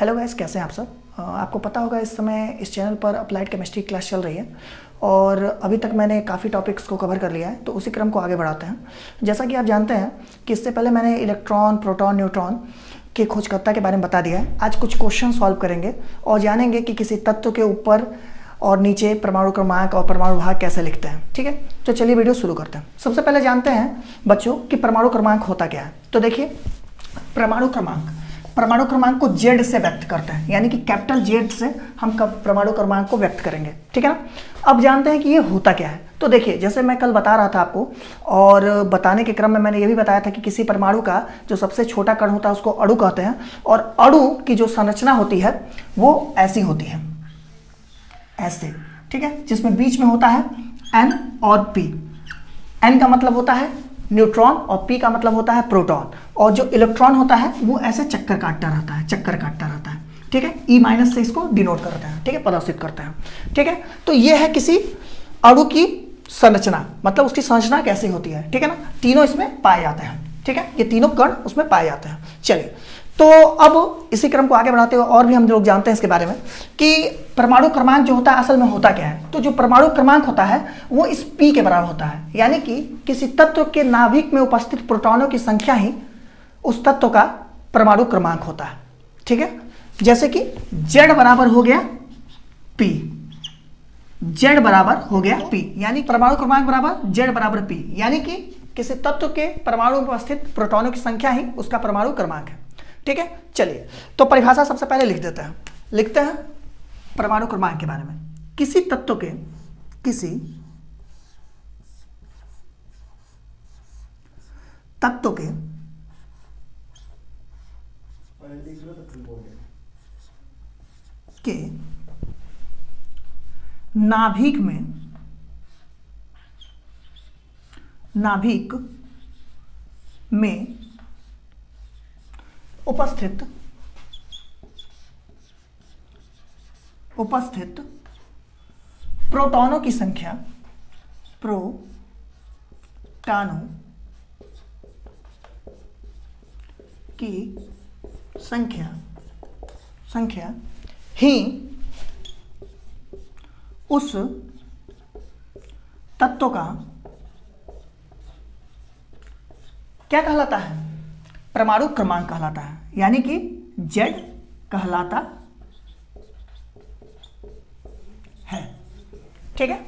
Hello guys, कैसे हैं आप सब। आपको पता होगा इस समय इस चैनल पर अप्लाइड केमिस्ट्री क्लास चल रही है और अभी तक मैंने काफ़ी टॉपिक्स को कवर कर लिया है, तो उसी क्रम को आगे बढ़ाते हैं। जैसा कि आप जानते हैं कि इससे पहले मैंने इलेक्ट्रॉन, प्रोटॉन, न्यूट्रॉन के खोजकर्ता के बारे में बता दिया है। आज कुछ क्वेश्चन सॉल्व करेंगे और जानेंगे कि किसी तत्व के ऊपर और नीचे परमाणु क्रमांक और परमाणु भाग कैसे लिखते हैं। ठीक है, तो चलिए वीडियो शुरू करते हैं। सबसे पहले जानते हैं बच्चों कि परमाणु क्रमांक होता क्या है। तो देखिए, परमाणु क्रमांक को जेड से व्यक्त करते हैं, यानी कि कैपिटल जेड से हम परमाणु क्रमांक को व्यक्त करेंगे। ठीक है ना। अब जानते हैं कि ये होता क्या है। तो देखिए, जैसे मैं कल बता रहा था आपको और बताने के क्रम में मैंने ये भी बताया था कि किसी परमाणु का जो सबसे छोटा कण होता है उसको अणु कहते हैं और अणु की जो संरचना होती है वो ऐसी होती है, ऐसे। ठीक है, जिसमें बीच में होता है N और P। N का मतलब होता है न्यूट्रॉन और P का मतलब होता है प्रोटॉन, और जो इलेक्ट्रॉन होता है वो ऐसे चक्कर काटता रहता है। ठीक है, E माइनस से इसको डिनोट करते हैं। ठीक है, प्रदर्शित करते हैं। ठीक है, तो ये है किसी अणु की संरचना, मतलब उसकी संरचना कैसी होती है। ठीक है ना, तीनों इसमें पाए जाते हैं। ठीक है, ये तीनों कण उसमें पाए जाते हैं। चलिए, तो अब इसी क्रम को आगे बढ़ाते हुए और भी हम लोग जानते हैं इसके बारे में कि परमाणु क्रमांक जो होता है असल में होता क्या है। तो जो परमाणु क्रमांक होता है वो इस P के बराबर होता है, यानी कि किसी तत्व के नाभिक में उपस्थित प्रोटॉनों की संख्या ही उस तत्व का परमाणु क्रमांक होता है। ठीक है, जैसे कि Z बराबर हो गया P, Z बराबर हो गया P, यानी परमाणु क्रमांक बराबर Z बराबर P, यानी कि किसी तत्व के परमाणु में उपस्थित प्रोटॉनों की संख्या ही उसका परमाणु क्रमांक है। ठीक है, चलिए तो परिभाषा सबसे पहले लिखते हैं परमाणु क्रमांक के बारे में। किसी तत्व के नाभिक में उपस्थित प्रोटॉनों की संख्या ही उस तत्व का क्या कहलाता है, परमाणु क्रमांक कहलाता है, यानी कि Z कहलाता है। ठीक है,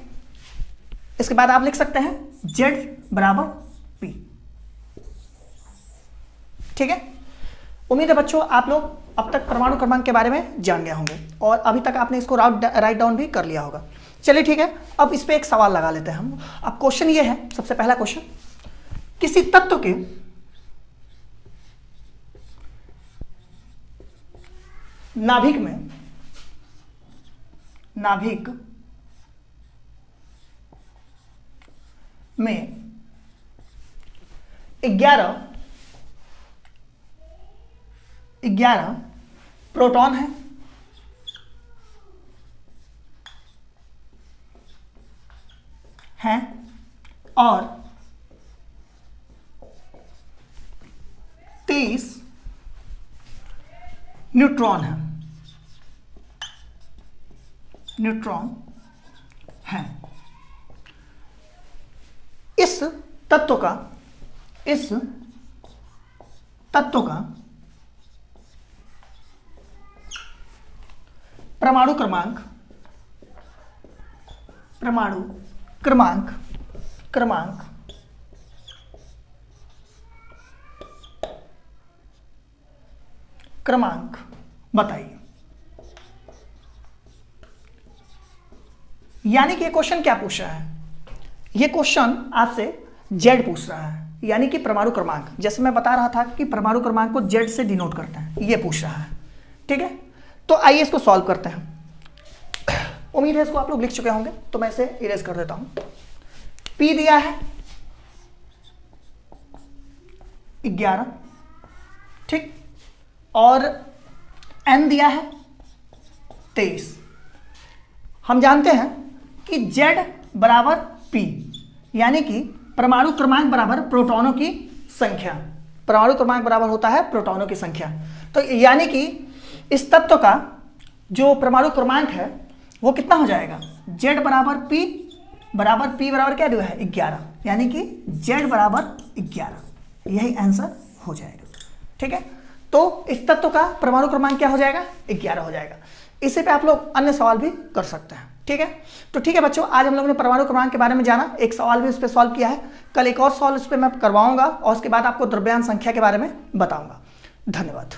इसके बाद आप लिख सकते हैं Z बराबर P। ठीक है, उम्मीद है बच्चों आप लोग अब तक परमाणु क्रमांक के बारे में जान गए होंगे और अभी तक आपने इसको राइट डाउन भी कर लिया होगा। चलिए ठीक है, अब इस पे एक सवाल लगा लेते हैं हम। अब क्वेश्चन ये है, सबसे पहला क्वेश्चन, किसी तत्व के नाभिक में 11 प्रोटॉन हैं और 23 न्यूट्रॉन हैं। इस तत्व का परमाणु क्रमांक बताइए। यानी कि ये क्वेश्चन क्या पूछ रहा है, ये क्वेश्चन आपसे Z पूछ रहा है, यानी कि परमाणु क्रमांक। जैसे मैं बता रहा था कि परमाणु क्रमांक को Z से डिनोट करते हैं, ये पूछ रहा है। ठीक है, तो आइए इसको सॉल्व करते हैं। उम्मीद है इसको आप लोग लिख चुके होंगे, तो मैं इसे इरेज कर देता हूं। P दिया है 11, ठीक, और N दिया है 23। हम जानते हैं कि Z बराबर P, यानी कि परमाणु क्रमांक बराबर प्रोटॉनों की संख्या। परमाणु क्रमांक बराबर होता है प्रोटॉनों की संख्या। तो यानी कि इस तत्व का जो परमाणु क्रमांक है वो कितना हो जाएगा, Z बराबर P बराबर क्या दिया है 11, यानी कि Z बराबर 11, यही आंसर हो जाएगा। ठीक है, तो इस तत्व का परमाणु क्रमांक क्या हो जाएगा 11 हो जाएगा। इसी पे आप लोग अन्य सवाल भी कर सकते हैं। ठीक है, तो ठीक है बच्चों, आज हम लोगों ने परमाणु क्रमांक के बारे में जाना, एक सवाल भी उस पर सॉल्व किया है। कल एक और सवाल उस पर मैं करवाऊंगा और उसके बाद आपको द्रव्यमान संख्या के बारे में बताऊंगा। धन्यवाद।